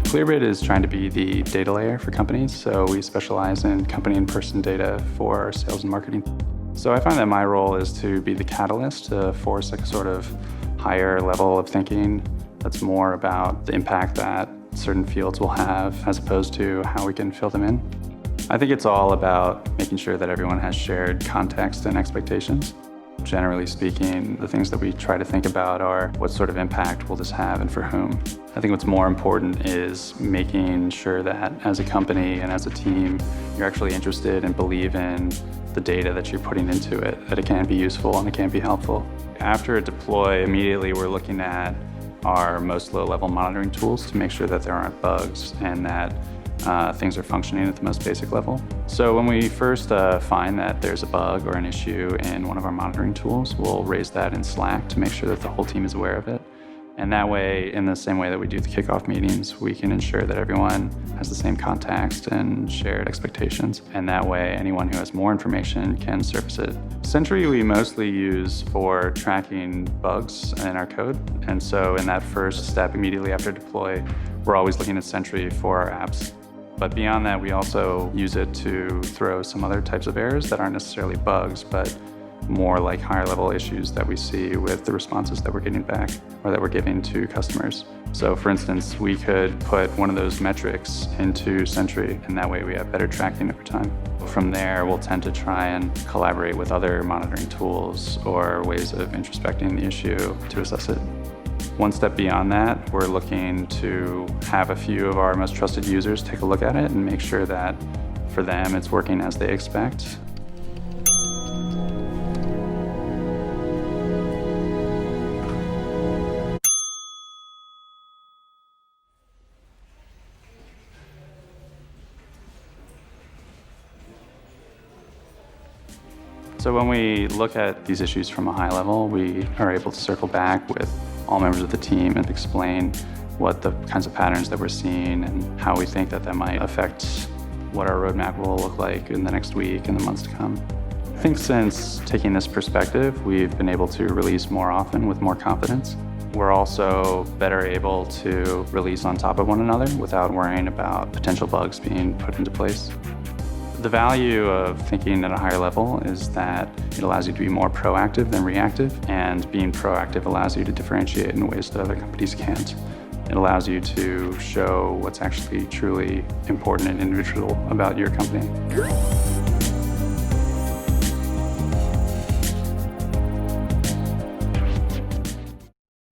Clearbit is trying to be the data layer for companies, so we specialize in company and person data for sales and marketing. So I find that my role is to be the catalyst to force a sort of higher level of thinking that's more about the impact that certain fields will have as opposed to how we can fill them in. I think it's all about making sure that everyone has shared context and expectations. Generally speaking, the things that we try to think about are what sort of impact will this have and for whom. I think what's more important is making sure that as a company and as a team, you're actually interested and believe in the data that you're putting into it, that it can be useful and it can be helpful. After a deploy, immediately we're looking at our most low-level monitoring tools to make sure that there aren't bugs and that things are functioning at the most basic level. So when we first find that there's a bug or an issue in one of our monitoring tools, we'll raise that in Slack to make sure that the whole team is aware of it. And that way, in the same way that we do the kickoff meetings, we can ensure that everyone has the same context and shared expectations. And that way, anyone who has more information can surface it. Sentry we mostly use for tracking bugs in our code. And so in that first step, immediately after deploy, we're always looking at Sentry for our apps. But beyond that, we also use it to throw some other types of errors that aren't necessarily bugs, but more like higher level issues that we see with the responses that we're getting back or that we're giving to customers. So for instance, we could put one of those metrics into Sentry, and that way we have better tracking over time. From there, we'll tend to try and collaborate with other monitoring tools or ways of introspecting the issue to assess it. One step beyond that, we're looking to have a few of our most trusted users take a look at it and make sure that for them it's working as they expect. So when we look at these issues from a high level, we are able to circle back with all members of the team and explain what the kinds of patterns that we're seeing and how we think that might affect what our roadmap will look like in the next week and the months to come. I think since taking this perspective, we've been able to release more often with more confidence. We're also better able to release on top of one another without worrying about potential bugs being put into place. The value of thinking at a higher level is that it allows you to be more proactive than reactive, and being proactive allows you to differentiate in ways that other companies can't. It allows you to show what's actually truly important and individual about your company.